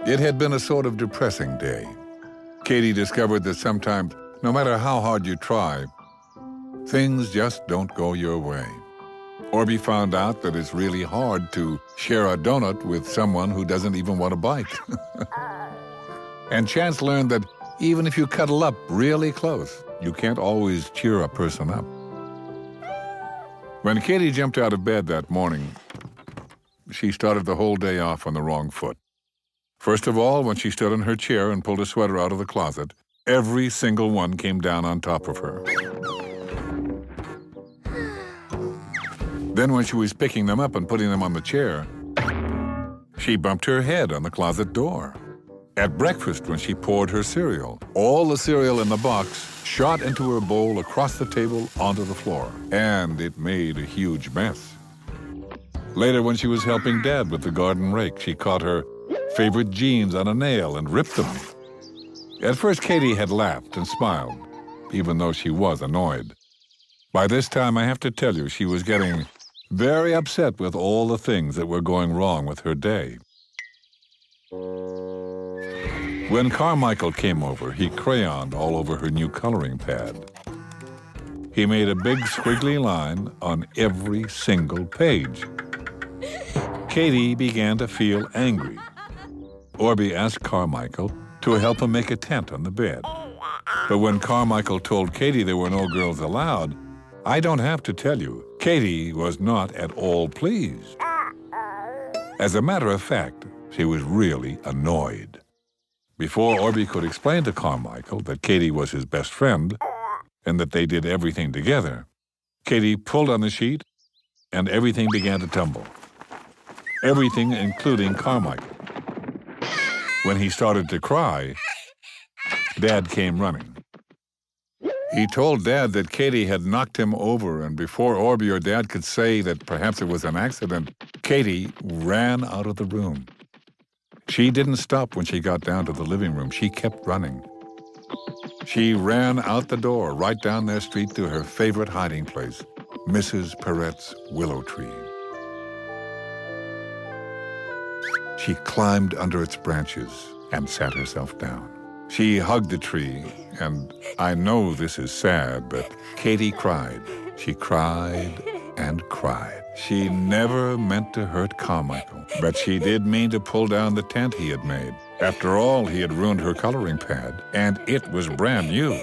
It had been a sort of depressing day. Katie discovered that sometimes, no matter how hard you try, things just don't go your way. Orbie found out that it's really hard to share a donut with someone who doesn't even want a bite. And Chance learned that even if you cuddle up really close, you can't always cheer a person up. When Katie jumped out of bed that morning, she started the whole day off on the wrong foot. First of all, when she stood in her chair and pulled a sweater out of the closet, every single one came down on top of her. Then when she was picking them up and putting them on the chair, she bumped her head on the closet door. At breakfast, when she poured her cereal, all the cereal in the box shot into her bowl across the table onto the floor, and it made a huge mess. Later, when she was helping Dad with the garden rake, she caught her favorite jeans on a nail and ripped them. At first, Katie had laughed and smiled, even though she was annoyed. By this time, I have to tell you, she was getting very upset with all the things that were going wrong with her day. When Carmichael came over, he crayoned all over her new coloring pad. He made a big squiggly line on every single page. Katie began to feel angry. Orbie asked Carmichael to help him make a tent on the bed. But when Carmichael told Katie there were no girls allowed, I don't have to tell you, Katie was not at all pleased. As a matter of fact, she was really annoyed. Before Orbie could explain to Carmichael that Katie was his best friend and that they did everything together, Katie pulled on the sheet and everything began to tumble. Everything, including Carmichael. When he started to cry, Dad came running. He told Dad that Katie had knocked him over, and before Orbie or Dad could say that perhaps it was an accident, Katie ran out of the room. She didn't stop when she got down to the living room. She kept running. She ran out the door, right down their street to her favorite hiding place, Mrs. Perrette's willow tree. She climbed under its branches and sat herself down. She hugged the tree, and I know this is sad, but Katie cried. She cried and cried. She never meant to hurt Carmichael, but she did mean to pull down the tent he had made. After all, he had ruined her coloring pad, and it was brand new.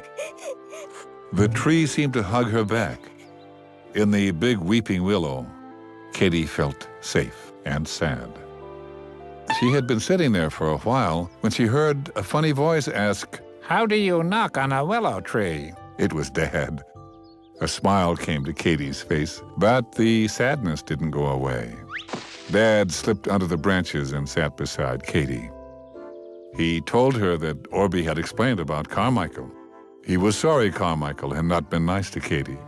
The tree seemed to hug her back. In the big weeping willow, Katie felt safe and sad. She had been sitting there for a while when she heard a funny voice ask, "How do you knock on a willow tree?" It was Dad. A smile came to Katie's face, but the sadness didn't go away. Dad slipped under the branches and sat beside Katie. He told her that Orbie had explained about Carmichael. He was sorry Carmichael had not been nice to Katie.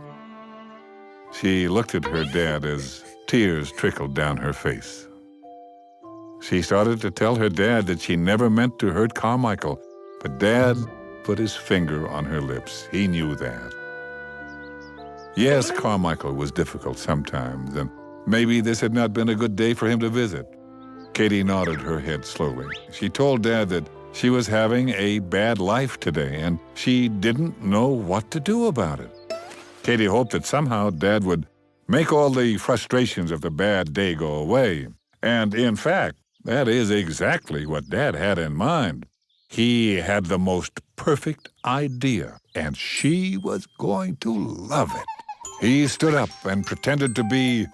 She looked at her dad as tears trickled down her face. She started to tell her dad that she never meant to hurt Carmichael, but Dad put his finger on her lips. He knew that. Yes, Carmichael was difficult sometimes, and maybe this had not been a good day for him to visit. Katie nodded her head slowly. She told Dad that she was having a bad life today, and she didn't know what to do about it. Katie hoped that somehow Dad would make all the frustrations of the bad day go away. And in fact, that is exactly what Dad had in mind. He had the most perfect idea, and she was going to love it. He stood up and pretended to be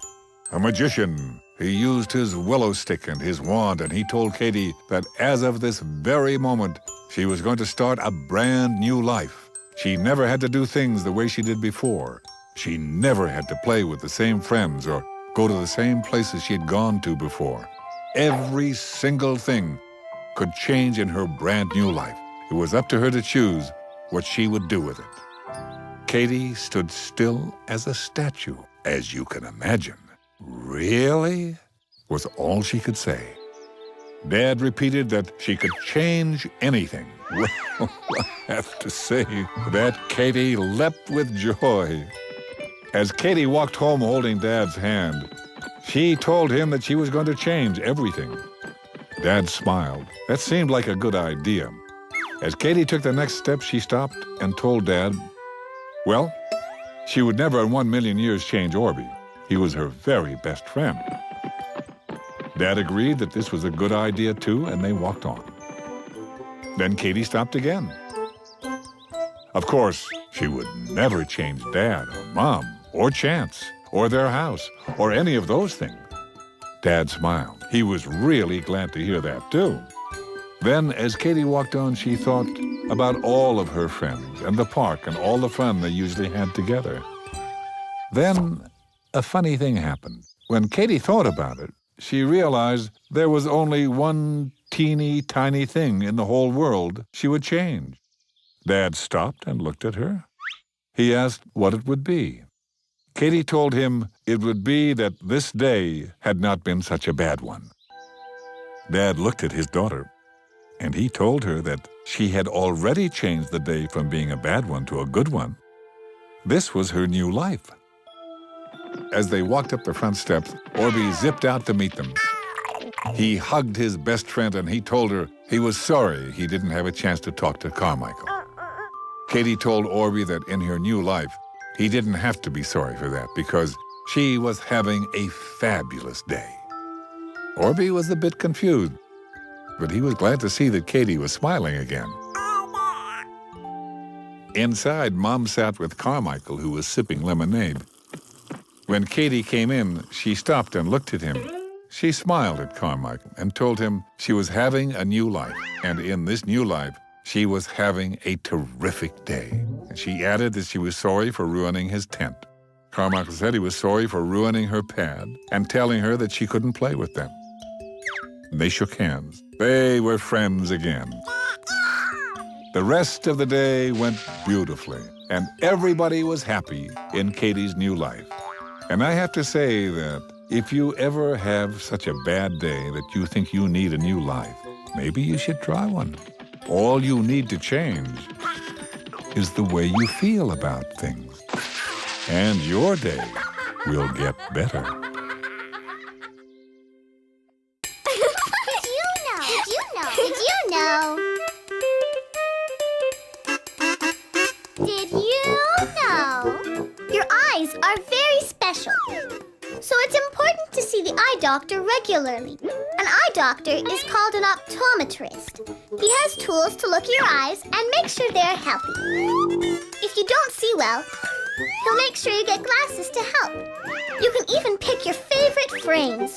a magician. He used his willow stick and his wand, and he told Katie that as of this very moment, she was going to start a brand new life. She never had to do things the way she did before. She never had to play with the same friends or go to the same places she had gone to before. Every single thing could change in her brand new life. It was up to her to choose what she would do with it. Katie stood still as a statue, as you can imagine. "Really?" was all she could say. Dad repeated that she could change anything. Well, I have to say that Katie leapt with joy. As Katie walked home holding Dad's hand, she told him that she was going to change everything. Dad smiled. That seemed like a good idea. As Katie took the next step, she stopped and told Dad, well, she would never in 1,000,000 years change Orbie. He was her very best friend. Dad agreed that this was a good idea too, and they walked on. Then Katie stopped again. Of course, she would never change Dad or Mom or Chance or their house or any of those things. Dad smiled. He was really glad to hear that too. Then, as Katie walked on, she thought about all of her friends and the park and all the fun they usually had together. Then, a funny thing happened. When Katie thought about it, she realized there was only one teeny tiny thing in the whole world she would change. Dad stopped and looked at her. He asked what it would be. Katie told him it would be that this day had not been such a bad one. Dad looked at his daughter, and he told her that she had already changed the day from being a bad one to a good one. This was her new life. As they walked up the front steps, Orbie zipped out to meet them. He hugged his best friend and he told her he was sorry he didn't have a chance to talk to Carmichael. Katie told Orbie that in her new life, he didn't have to be sorry for that because she was having a fabulous day. Orbie was a bit confused, but he was glad to see that Katie was smiling again. Inside, Mom sat with Carmichael, who was sipping lemonade. When Katie came in, she stopped and looked at him. She smiled at Carmichael and told him she was having a new life, and in this new life, she was having a terrific day. And she added that she was sorry for ruining his tent. Carmichael said he was sorry for ruining her pad and telling her that she couldn't play with them. They shook hands. They were friends again. The rest of the day went beautifully, and everybody was happy in Katie's new life. And I have to say that if you ever have such a bad day that you think you need a new life, maybe you should try one. All you need to change is the way you feel about things. And your day will get better. Did you know? Did you know? Your eyes are very special. So it's important to see the eye doctor regularly. An eye doctor is called an optometrist. He has tools to look at your eyes and make sure they're healthy. If you don't see well, he'll make sure you get glasses to help. You can even pick your favorite frames.